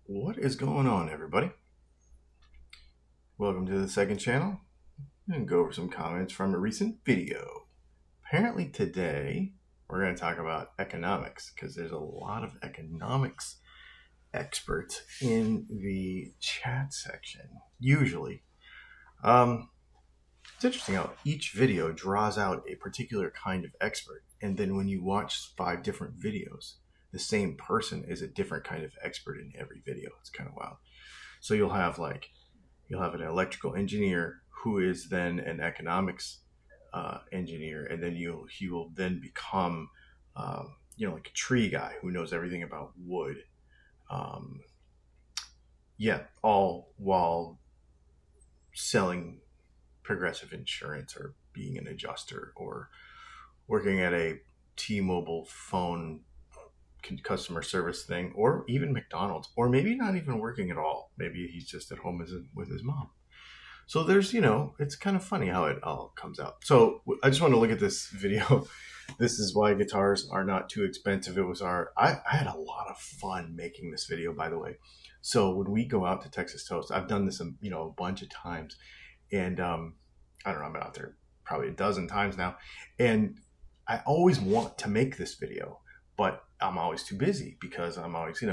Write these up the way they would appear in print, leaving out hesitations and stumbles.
What is going on, everybody? Welcome to the second channel. I'm going to go over some comments from a recent video. Apparently today we're going to talk about economics because there's a lot of economics experts in the chat section, usually. It's interesting how each video draws out a particular kind of expert, and then when you watch 5 different videos, the same person is a different kind of expert in every video. It's kind of wild. So you'll have an electrical engineer who is then an economics engineer, and then he will then become like a tree guy who knows everything about wood. All while selling progressive insurance or being an adjuster or working at a T-Mobile phone customer service thing, or even McDonald's, or maybe not even working at all. Maybe he's just at home with his mom. So there's, it's kind of funny how it all comes out. So I just want to look at this video. This is why guitars are not too expensive. I had a lot of fun making this video, by the way. So when we go out to Texas Toast, I've done this, a bunch of times. And I don't know, I'm out there probably a dozen times now. And I always want to make this video, but I'm always too busy because I'm always,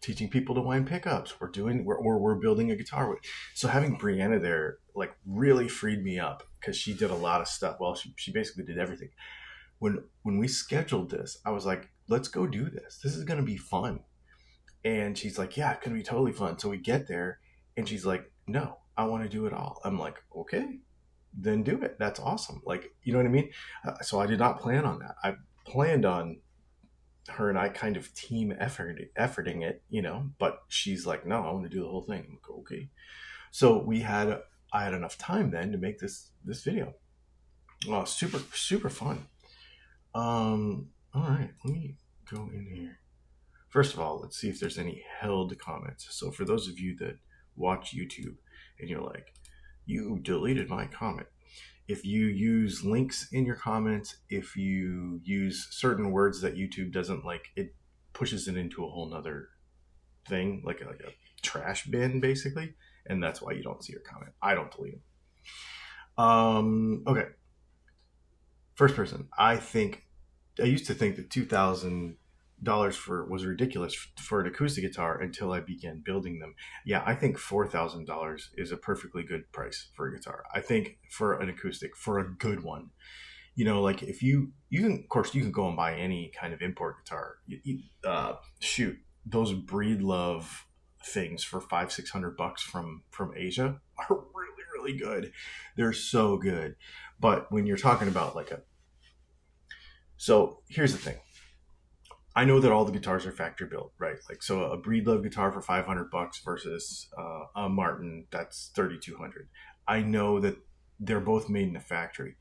teaching people to wind pickups. We're building a guitar. So having Brianna there, really freed me up because she did a lot of stuff. Well, she basically did everything. When we scheduled this, I was like, let's go do this. This is going to be fun. And she's like, yeah, it's going to be totally fun. So we get there and she's like, no, I want to do it all. I'm like, okay, then do it. That's awesome. You know what I mean? So I did not plan on that. I planned on her and I kind of team efforting it, but she's like, no, I want to do the whole thing. I'm like, okay. So I had enough time then to make this video. Oh, super, super fun. All right, let me go in here. First of all, let's see if there's any held comments. So for those of you that watch YouTube and you're like, you deleted my comment. If you use links in your comments, if you use certain words that YouTube doesn't like, it pushes it into a whole nother thing, like a trash bin, basically. And that's why you don't see your comment. I don't delete them. Okay. First person. I used to think that $2,000 was ridiculous for an acoustic guitar until I began building them. Yeah, I think $4,000 is a perfectly good price for a guitar. I think for an acoustic, for a good one, if you can, of course, you can go and buy any kind of import guitar. Shoot, those Breedlove things for $500-600 from Asia are really, really good. They're so good. But when you're talking about so here's the thing. I know that all the guitars are factory built, right? So a Breedlove guitar for $500 versus a Martin, that's $3,200. I know that they're both made in a factory.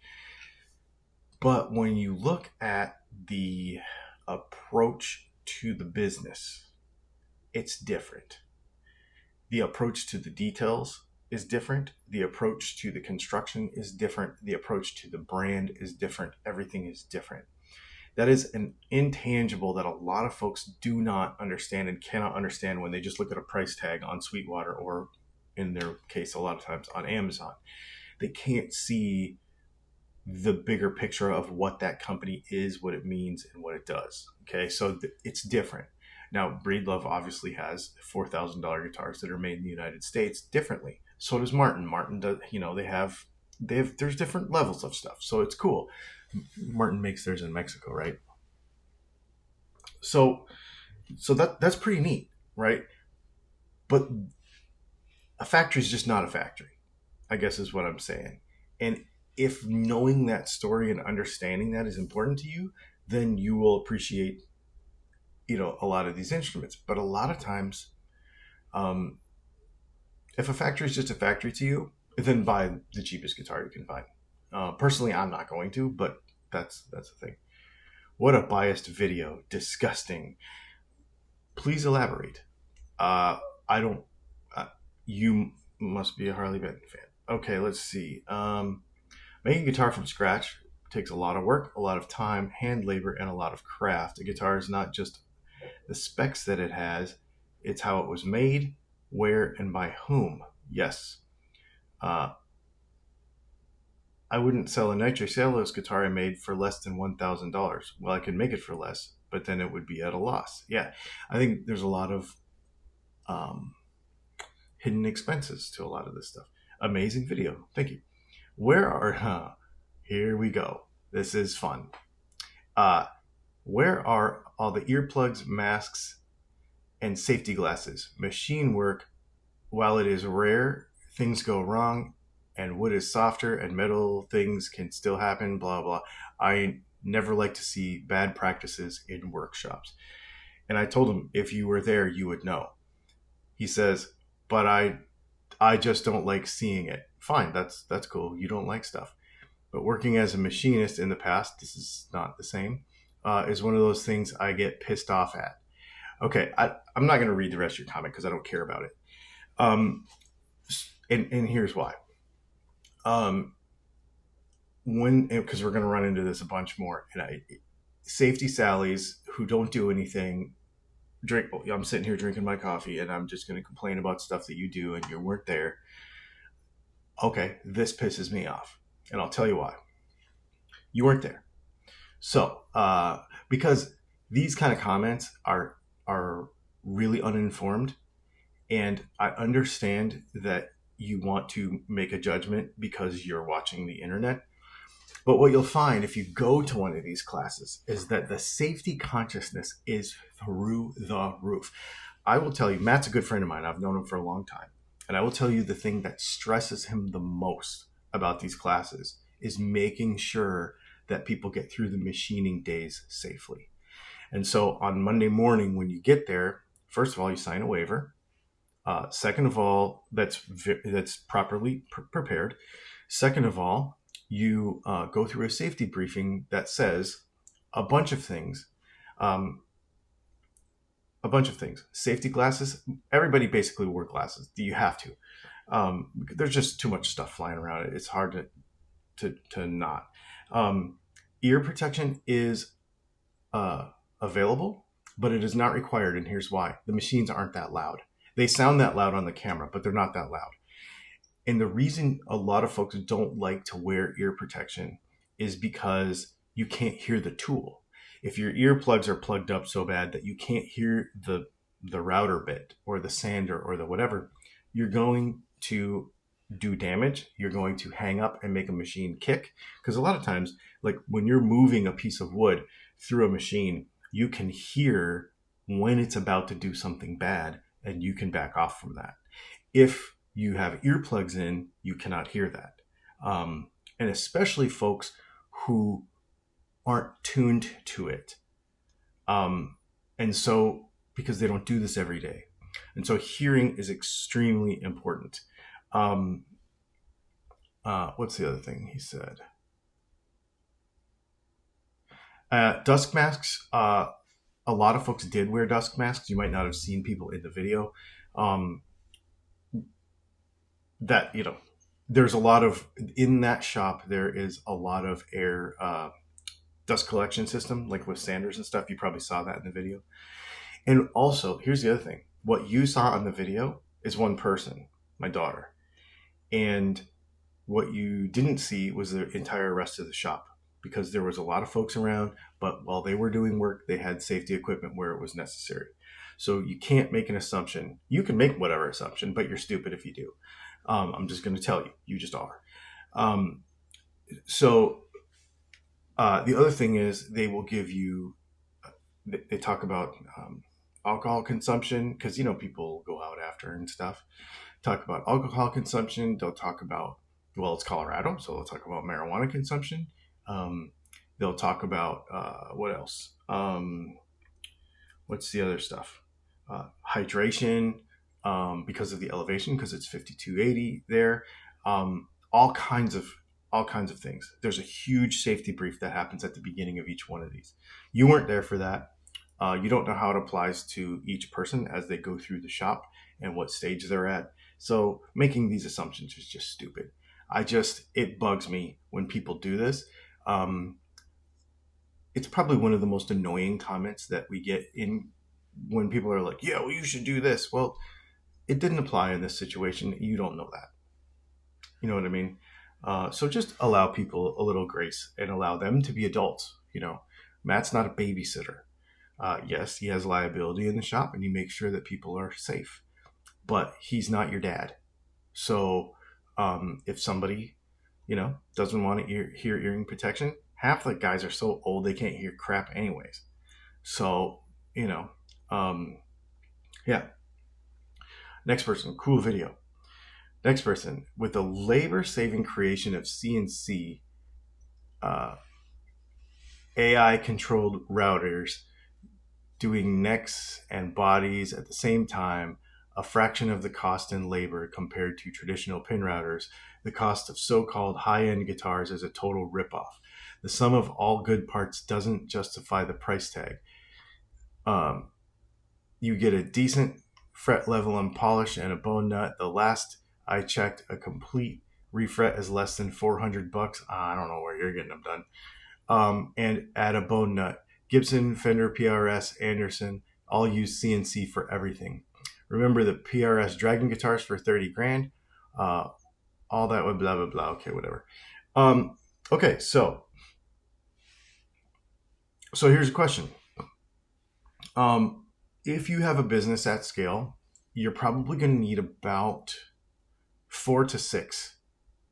But when you look at the approach to the business, it's different. The approach to the details is different. The approach to the construction is different. The approach to the brand is different. Everything is different. That is an intangible that a lot of folks do not understand and cannot understand when they just look at a price tag on Sweetwater, or in their case, a lot of times on Amazon. They can't see the bigger picture of what that company is, what it means, and what it does. Okay, so it's different. Now, Breedlove obviously has $4,000 guitars that are made in the United States differently. So does Martin. Martin does, there's different levels of stuff. So it's cool. Martin makes theirs in Mexico, right? So that's pretty neat, right? But a factory is just not a factory, I guess is what I'm saying. And if knowing that story and understanding that is important to you, then you will appreciate, a lot of these instruments. But a lot of times, if a factory is just a factory to you, then buy the cheapest guitar you can find. Personally, I'm not going to, but that's the thing. What a biased video. Disgusting. Please elaborate. You must be a Harley Benton fan. Okay, let's see. Making a guitar from scratch takes a lot of work, a lot of time, hand labor, and a lot of craft. A guitar is not just the specs that it has, It's how it was made, where, and by whom. Yes. Uh, I wouldn't sell a Nitro Cellulose guitar I made for less than $1,000. Well, I could make it for less, but then it would be at a loss. Yeah, I think there's a lot of um, hidden expenses to a lot of this stuff. Amazing video. Thank you. Where are, here we go. This is fun. Where are all the earplugs, masks, and safety glasses? Machine work, while it is rare, things go wrong, and wood is softer and metal things can still happen, blah, blah. I never like to see bad practices in workshops. And I told him, if you were there, you would know. He says, but I just don't like seeing it. Fine, that's cool. You don't like stuff. But working as a machinist in the past, this is not the same, is one of those things I get pissed off at. Okay, I'm not going to read the rest of your comment because I don't care about it. And here's why. Because we're going to run into this a bunch more. And safety Sallies who don't do anything, I'm sitting here drinking my coffee and I'm just going to complain about stuff that you do and you weren't there. Okay, this pisses me off. And I'll tell you why. You weren't there. So, because these kind of comments are really uninformed, and I understand that you want to make a judgment because you're watching the internet. But what you'll find if you go to one of these classes is that the safety consciousness is through the roof. I will tell you, Matt's a good friend of mine. I've known him for a long time. And I will tell you the thing that stresses him the most about these classes is making sure that people get through the machining days safely. And so on Monday morning, when you get there, first of all, you sign a waiver. Second of all, that's properly prepared. Second of all, you go through a safety briefing that says a bunch of things. Safety glasses. Everybody basically wore glasses. You have to. There's just too much stuff flying around. It's hard to not. Ear protection is available, but it is not required. And here's why. The machines aren't that loud. They sound that loud on the camera, but they're not that loud. And the reason a lot of folks don't like to wear ear protection is because you can't hear the tool. If your earplugs are plugged up so bad that you can't hear the router bit or the sander or the whatever, you're going to do damage. You're going to hang up and make a machine kick. Because a lot of times, like when you're moving a piece of wood through a machine, you can hear when it's about to do something bad and you can back off from that. If you have earplugs in, you cannot hear that. And especially folks who aren't tuned to it. And so, because they don't do this every day. And so hearing is extremely important. What's the other thing he said? Dusk masks. A lot of folks did wear dusk masks. You might not have seen people in the video. That, there's a lot of, in that shop, there is a lot of air dust collection system, like with sanders and stuff. You probably saw that in the video. And also, here's the other thing. What you saw on the video is one person, my daughter. And what you didn't see was the entire rest of the shop, because there was a lot of folks around, but while they were doing work, they had safety equipment where it was necessary. So you can't make an assumption. You can make whatever assumption, but you're stupid if you do. I'm just going to tell you, you just are. The other thing is they will give you, they talk about alcohol consumption, because, people go out after and stuff. Talk about alcohol consumption. They'll talk about, well, it's Colorado, so they'll talk about marijuana consumption. They'll talk about, what else? What's the other stuff? Hydration, because of the elevation, because it's 5280 there. All kinds of things. There's a huge safety brief that happens at the beginning of each one of these. You weren't there for that. You don't know how it applies to each person as they go through the shop and what stage they're at. So making these assumptions is just stupid. It bugs me when people do this. It's probably one of the most annoying comments that we get in when people are like, yeah, well, you should do this. Well, it didn't apply in this situation. You don't know that. You know what I mean? So just allow people a little grace and allow them to be adults. Matt's not a babysitter. Yes, he has liability in the shop and he makes sure that people are safe, but he's not your dad. So if somebody, doesn't want to hear hearing protection, half the guys are so old they can't hear crap anyways. So, yeah. Next person, cool video. Next person, with the labor-saving creation of CNC AI-controlled routers doing necks and bodies at the same time, a fraction of the cost in labor compared to traditional pin routers, the cost of so-called high-end guitars is a total ripoff. The sum of all good parts doesn't justify the price tag. You get a decent fret level and polish and a bone nut. The last I checked, a complete refret is less than $400. I don't know where you're getting them done. And add a bone nut. Gibson, Fender, PRS, Anderson, all use CNC for everything. Remember the PRS Dragon guitars for 30 grand? All that would blah, blah, blah. Okay, whatever. Okay, so here's a question. If you have a business at scale, you're probably going to need about 4 to 6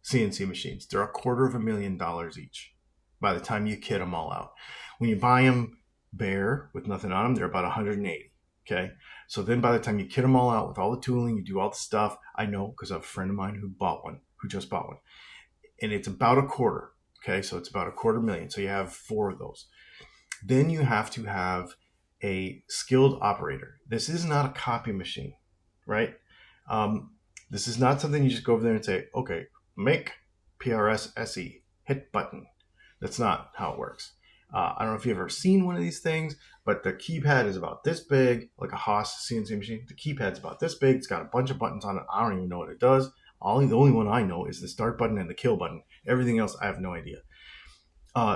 CNC machines. They're $250,000 each by the time you kit them all out. When you buy them bare with nothing on them, they're about 180. Okay. So then by the time you kit them all out with all the tooling, you do all the stuff. I know because I have a friend of mine who just bought one. And it's about a quarter. Okay. So it's about $250,000. So you have 4 of those. Then you have to have a skilled operator. This is not a copy machine, right? This is not something you just go over there and say, okay, make PRS SE, hit button. That's not how it works. I don't know if you've ever seen one of these things, but the keypad is about this big, like a Haas CNC machine. The keypad's about this big. It's got a bunch of buttons on it. I don't even know what it does. The only one I know is the start button and the kill button. Everything else, I have no idea.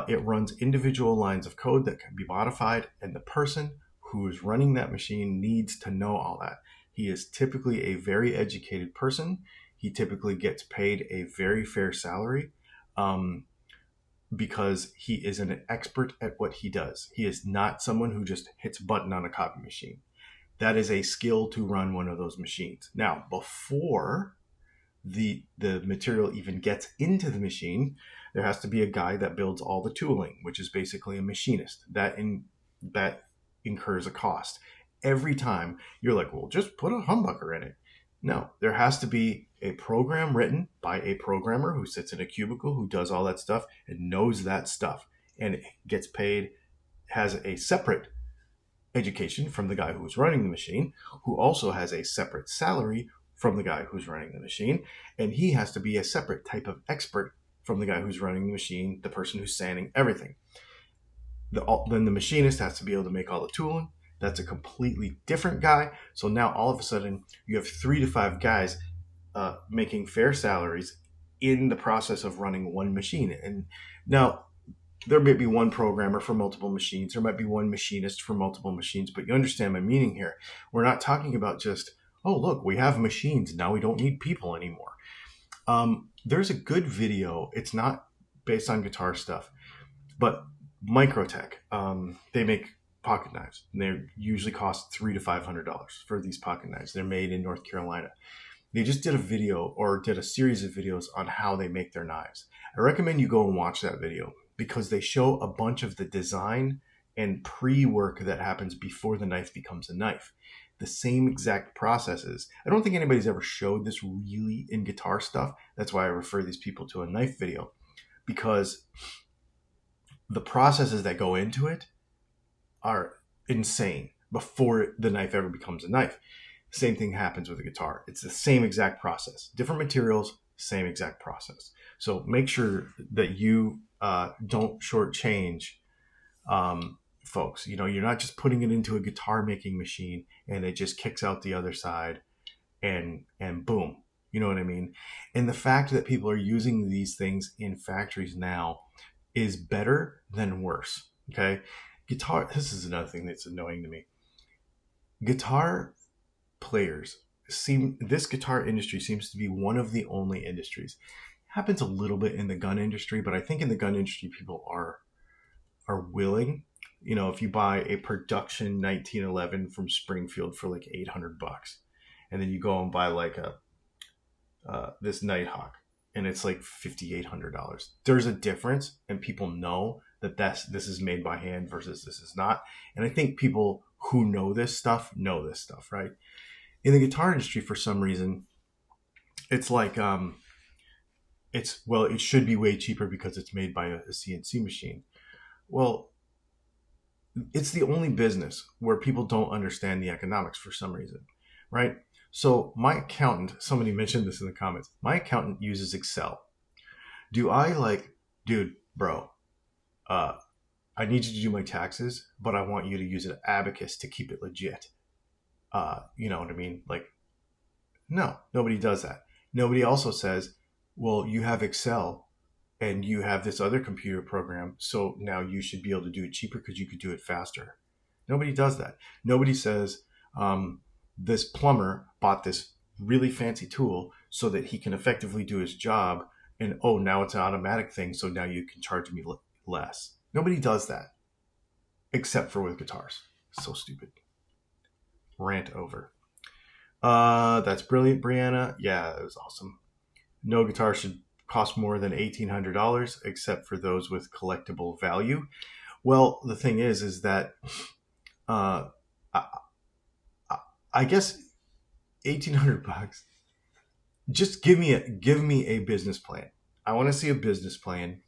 It runs individual lines of code that can be modified, and the person who is running that machine needs to know all that. He is typically a very educated person. He typically gets paid a very fair salary because he is an expert at what he does. He is not someone who just hits a button on a copy machine. That is a skill to run one of those machines. Now, before the material even gets into the machine, there has to be a guy that builds all the tooling, which is basically a machinist. That incurs a cost. Every time you're like, well, just put a humbucker in it. No, there has to be a program written by a programmer who sits in a cubicle, who does all that stuff and knows that stuff and gets paid, has a separate education from the guy who's running the machine, who also has a separate salary from the guy who's running the machine. And he has to be a separate type of expert from the guy who's running the machine, the person who's sanding everything. Then the machinist has to be able to make all the tooling. That's a completely different guy. So now all of a sudden you have 3 to 5 guys making fair salaries in the process of running one machine. And now there may be one programmer for multiple machines. There might be one machinist for multiple machines, but you understand my meaning here. We're not talking about just, oh, look, we have machines. Now we don't need people anymore. There's a good video. It's not based on guitar stuff, but Microtech, they make pocket knives. And they usually cost $300 to $500 for these pocket knives. They're made in North Carolina. They just did a video or did a series of videos on how they make their knives. I recommend you go and watch that video because they show a bunch of the design and pre-work that happens before the knife becomes a knife. The same exact processes. I don't think anybody's ever showed this really in guitar stuff. That's why I refer these people to a knife video, because the processes that go into it are insane before the knife ever becomes a knife. Same thing happens with a guitar. It's the same exact process. Different materials, same exact process. So make sure that you don't shortchange folks. You know, you're not just putting it into a guitar making machine and it just kicks out the other side and boom. You know what I mean? And the fact that people are using these things in factories now is better than worse. Okay. Guitar, this is another thing that's annoying to me. guitar players this guitar industry seems to be one of the only industries. Happens a little bit in the gun industry, but I think in the gun industry people are willing. You know, if you buy a production 1911 from Springfield for like $800, and then you go and buy like a this Nighthawk, and it's like $5,800. There's a difference, and people know that this is made by hand versus this is not. And I think people who know this stuff, right? In the guitar industry, for some reason, it's like it should be way cheaper because it's made by a CNC machine. Well, it's the only business where people don't understand the economics for some reason, right? So my accountant, somebody mentioned this in the comments, my accountant uses Excel. Do I dude, bro, I need you to do my taxes, but I want you to use an abacus to keep it legit. You know what I mean? Like, no, nobody does that. Nobody also says, well, you have Excel and you have this other computer program, so now you should be able to do it cheaper because you could do it faster. Nobody does that. Nobody says, this plumber bought this really fancy tool so that he can effectively do his job, and oh, now it's an automatic thing, so now you can charge me less. Nobody does that, except for with guitars. So stupid. Rant over. That's brilliant, Brianna. Yeah, that was awesome. No guitar should cost more than $1,800, except for those with collectible value. Well, the thing is that I guess $1,800. Just give me a business plan. I want to see a business plan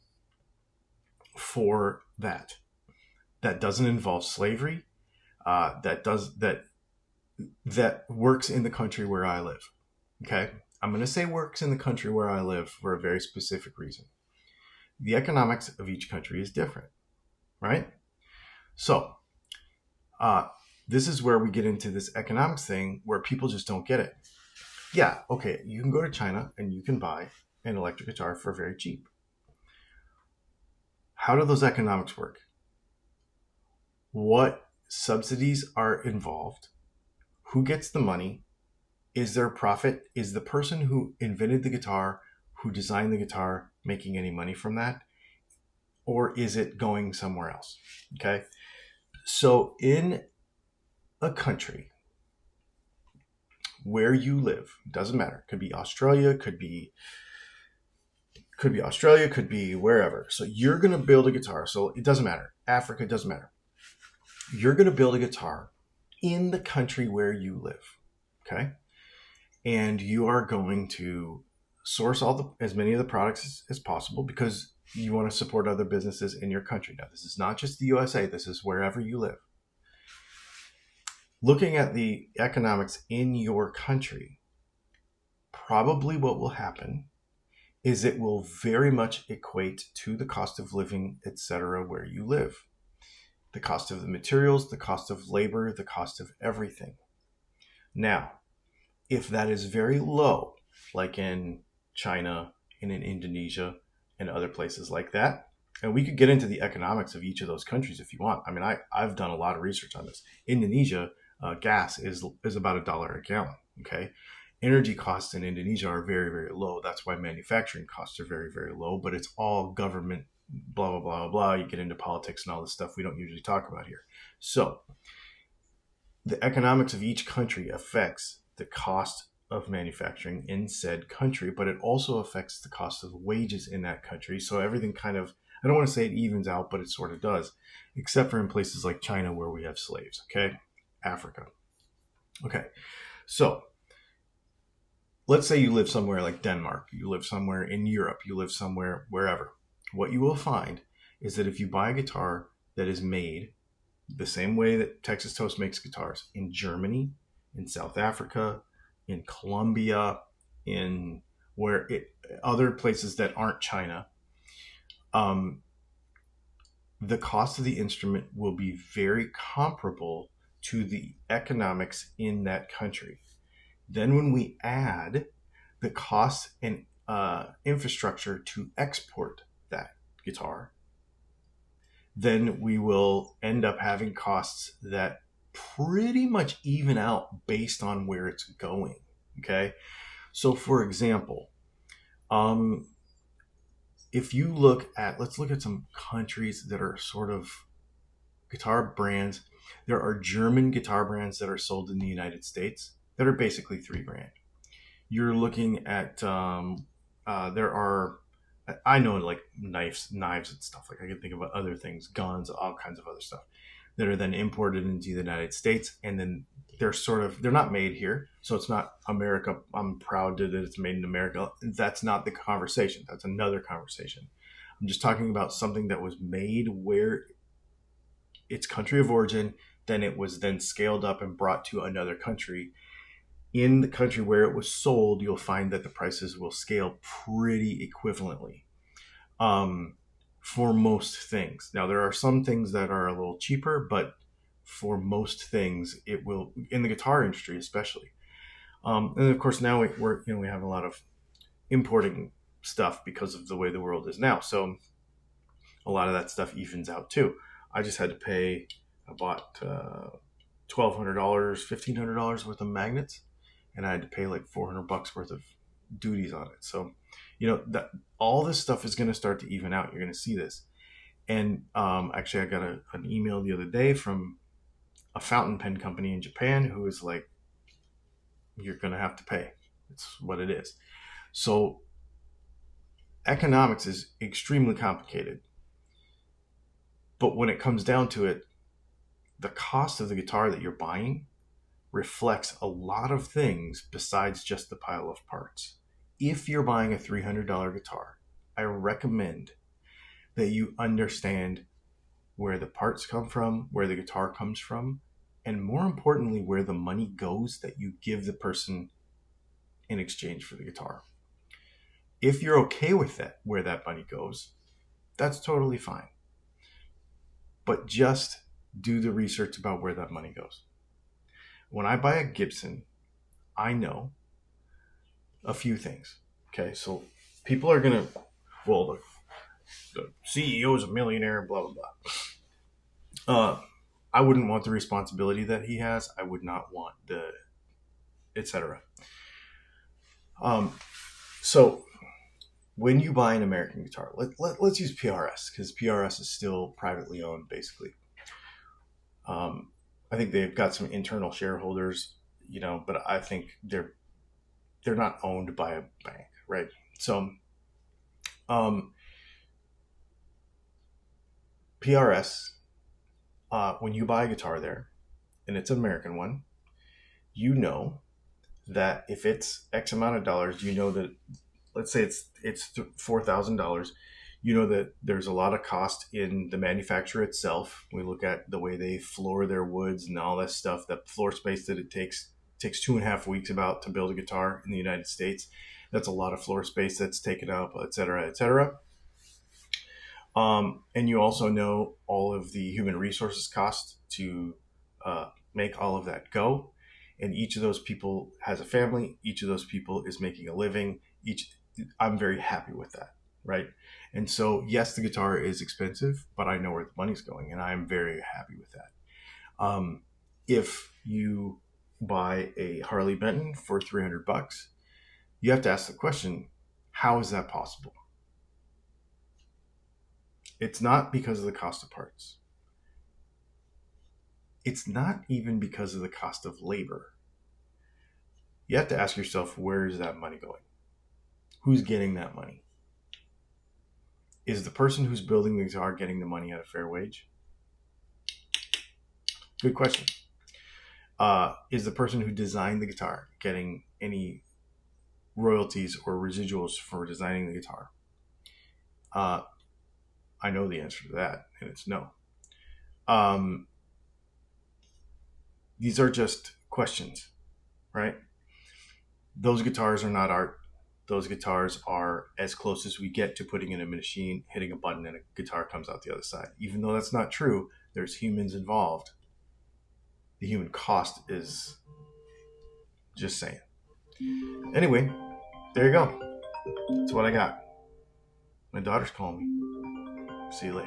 for that doesn't involve slavery, that works in the country where I live. Okay, I'm going to say works in the country where I live for a very specific reason. The economics of each country is different, right? So this is where we get into this economics thing where people just don't get it. Yeah, okay, you can go to China and you can buy an electric guitar for very cheap. How do those economics work? What subsidies are involved? Who gets the money? Is there profit? Is the person who invented the guitar, who designed the guitar, making any money from that? Or is it going somewhere else? Okay. So in a country where you live, doesn't matter. Could be Australia, could be Australia, could be wherever. So you're going to build a guitar. So it doesn't matter. Africa, it doesn't matter. You're going to build a guitar in the country where you live. Okay. And you are going to source as many of the products as possible because you want to support other businesses in your country. Now, this is not just the USA. This is wherever you live. Looking at the economics in your country, probably what will happen is it will very much equate to the cost of living, etc., where you live. The cost of the materials, the cost of labor, the cost of everything. Now, if that is very low, like in China and in Indonesia and other places like that, and we could get into the economics of each of those countries if you want. I mean, I've done a lot of research on this. Indonesia, gas is about $1 a gallon, okay? Energy costs in Indonesia are very, very low. That's why manufacturing costs are very, very low, but it's all government, blah, blah, blah, blah. You get into politics and all this stuff we don't usually talk about here. So the economics of each country affects the cost of manufacturing in said country, but it also affects the cost of wages in that country. So everything kind of, I don't want to say it evens out, but it sort of does, except for in places like China where we have slaves, okay? Africa. Okay, so let's say you live somewhere like Denmark, you live somewhere in Europe, you live somewhere wherever. What you will find is that if you buy a guitar that is made the same way that Texas Toast makes guitars in Germany, in South Africa, in Colombia, in other places that aren't China, the cost of the instrument will be very comparable to the economics in that country. Then when we add the cost and infrastructure to export that guitar, then we will end up having costs that pretty much even out based on where it's going. Okay. So for example, if you let's look at some countries that are sort of guitar brands. There are German guitar brands that are sold in the United States that are basically $3,000. You're looking at there are, I know, like knives and stuff. Like I can think of other things, guns, all kinds of other stuff that are then imported into the United States, and then they're not made here, so it's not America. I'm proud that it's made in America. That's not the conversation. That's another conversation. I'm just talking about something that was made where its country of origin, then it was then scaled up and brought to another country. In the country where it was sold, you'll find that the prices will scale pretty equivalently for most things. Now, there are some things that are a little cheaper, but for most things, it will, in the guitar industry especially. And of course, now we have a lot of importing stuff because of the way the world is now. So a lot of that stuff evens out too. I just had to pay, I bought $1,200, $1,500 worth of magnets, and I had to pay like $400 worth of duties on it. So, that all this stuff is going to start to even out. You're going to see this. And actually, I got an email the other day from a fountain pen company in Japan who is like, you're going to have to pay. It's what it is. So economics is extremely complicated. But when it comes down to it, the cost of the guitar that you're buying reflects a lot of things besides just the pile of parts. If you're buying a $300 guitar, I recommend that you understand where the parts come from, where the guitar comes from, and more importantly, where the money goes that you give the person in exchange for the guitar. If you're okay with that, where that money goes, that's totally fine. But just do the research about where that money goes. When I buy a Gibson, I know a few things. Okay, so people are going to, well, the CEO is a millionaire, blah, blah, blah. I wouldn't want the responsibility that he has. I would not want the, etc. So when you buy an American guitar, let's use PRS, because PRS is still privately owned, basically. I think they've got some internal shareholders, but I think they're not owned by a bank, right? So, PRS, when you buy a guitar there, and it's an American one, that if it's X amount of dollars, that, let's say it's $4,000, that there's a lot of cost in the manufacture itself. We look at the way they floor their woods and all that stuff, that floor space that it takes 2.5 weeks about to build a guitar in the United States. That's a lot of floor space that's taken up, et cetera, et cetera. And you also know all of the human resources cost to make all of that go. And each of those people has a family. Each of those people is making a living. I'm very happy with that, right? And so, yes, the guitar is expensive, but I know where the money's going, and I'm very happy with that. If you buy a Harley Benton for $300, you have to ask the question, how is that possible? It's not because of the cost of parts. It's not even because of the cost of labor. You have to ask yourself, where is that money going? Who's getting that money? Is the person who's building the guitar getting the money at a fair wage? Good question. Is the person who designed the guitar getting any royalties or residuals for designing the guitar? I know the answer to that, and it's no. These are just questions, right? Those guitars are not art. Those guitars are as close as we get to putting in a machine, hitting a button, and a guitar comes out the other side. Even though that's not true, there's humans involved. The human cost is just saying. Anyway, there you go. That's what I got. My daughter's calling me. See you later.